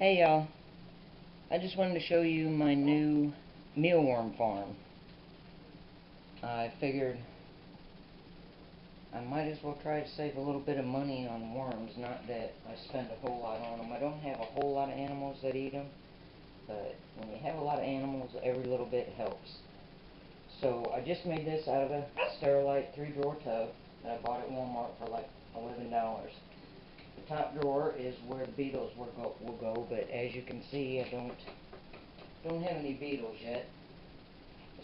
Hey y'all, I just wanted to show you my new mealworm farm. I figured I might as well try to save a little bit of money on worms, not that I spend a whole lot on them. I don't have a whole lot of animals that eat them, but when you have a lot of animals, every little bit helps. So I just made this out of a Sterilite 3-drawer tub that I bought at Walmart for like $11. The top drawer is where the beetles will go, but as you can see, I don't have any beetles yet.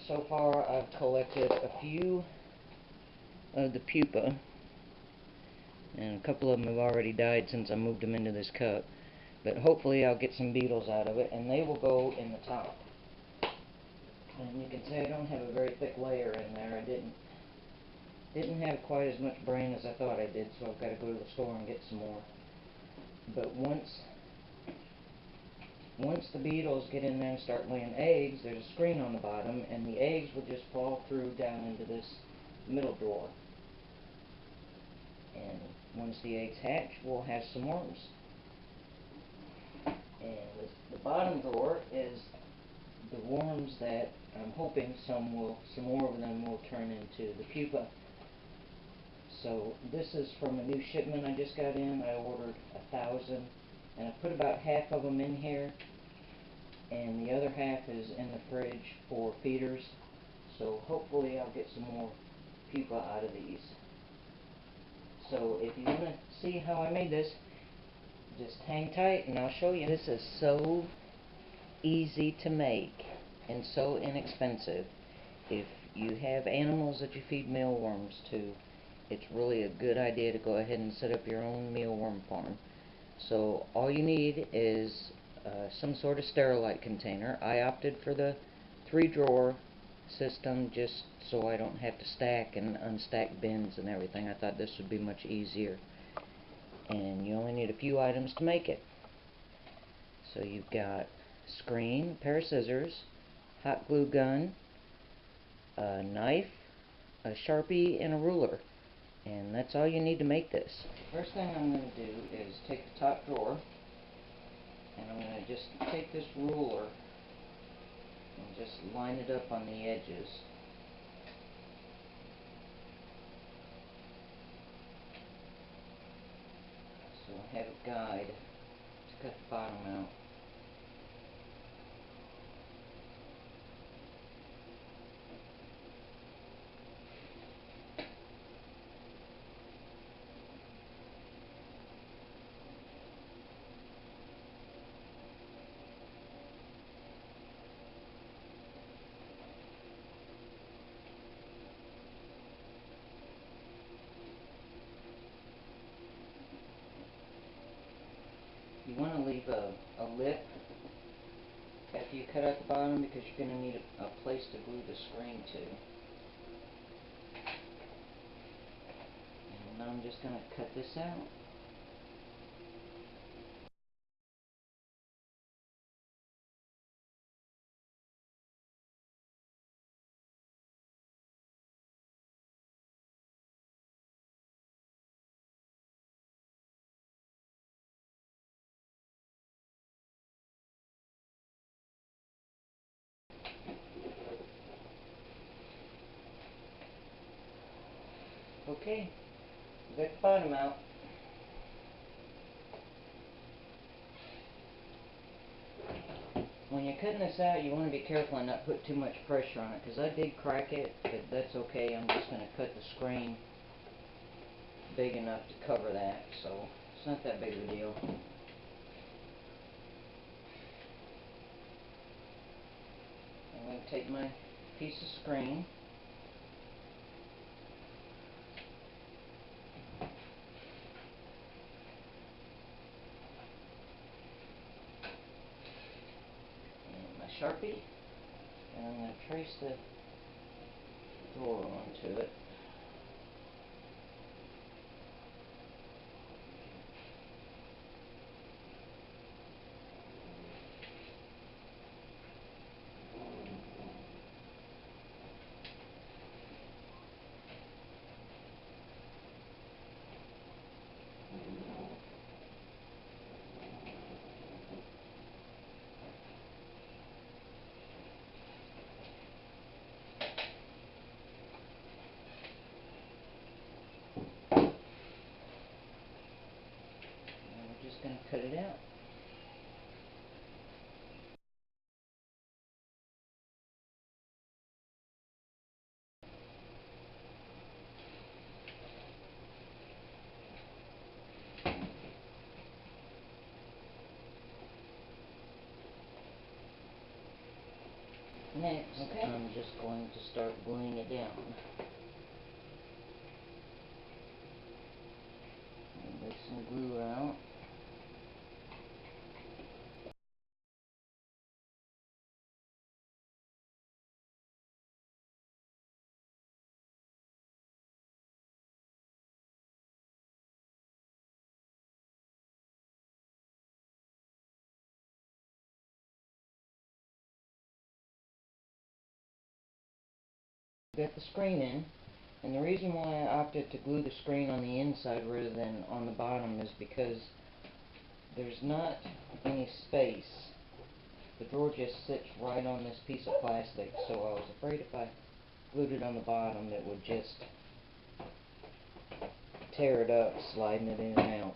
So far I've collected a few of the pupa, and a couple of them have already died since I moved them into this cup, but hopefully I'll get some beetles out of it, and they will go in the top. And you can see I don't have a very thick layer in there. I didn't have quite as much brain as I thought I did, so I've got to go to the store and get some more. But once the beetles get in there and start laying eggs, there's a screen on the bottom, and the eggs will just fall through down into this middle drawer. And once the eggs hatch, we'll have some worms. And the bottom drawer is the worms that I'm hoping some more of them will turn into the pupa. So this is from a new shipment I just got in. I ordered 1,000, and I put about half of them in here, and the other half is in the fridge for feeders. So hopefully I'll get some more pupa out of these. So if you want to see how I made this, just hang tight and I'll show you. This is so easy to make and so inexpensive. If you have animals that you feed mealworms to, it's really a good idea to go ahead and set up your own mealworm farm. So all you need is some sort of Sterilite container. I opted for the 3-drawer system just so I don't have to stack and unstack bins and everything. I thought this would be much easier. And you only need a few items to make it. So you've got screen, a pair of scissors, hot glue gun, a knife, a Sharpie, and a ruler. And that's all you need to make this. First thing I'm going to do is take the top drawer, and I'm going to just take this ruler and just line it up on the edges. So I have a guide to cut the bottom out. You want to leave a lip after you cut out the bottom, because you're going to need a place to glue the screen to. And now I'm just going to cut this out. Okay, got the bottom out. When you're cutting this out, you want to be careful and not put too much pressure on it, because I did crack it, but that's okay. I'm just going to cut the screen big enough to cover that, so it's not that big of a deal. I'm going to take my piece of screen, and my Sharpie, and I'm going to trace the drawer onto it. Next, Okay. I'm just going to start gluing it down. Get some glue out. Got the screen in, and the reason why I opted to glue the screen on the inside rather than on the bottom is because there's not any space. The drawer just sits right on this piece of plastic, so I was afraid if I glued it on the bottom it would just tear it up, sliding it in and out.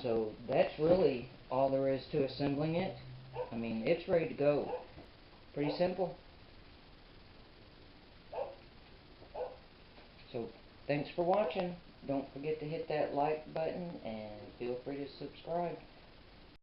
So that's really all there is to assembling it. I mean, it's ready to go. Pretty simple. So thanks for watching. Don't forget to hit that like button and feel free to subscribe.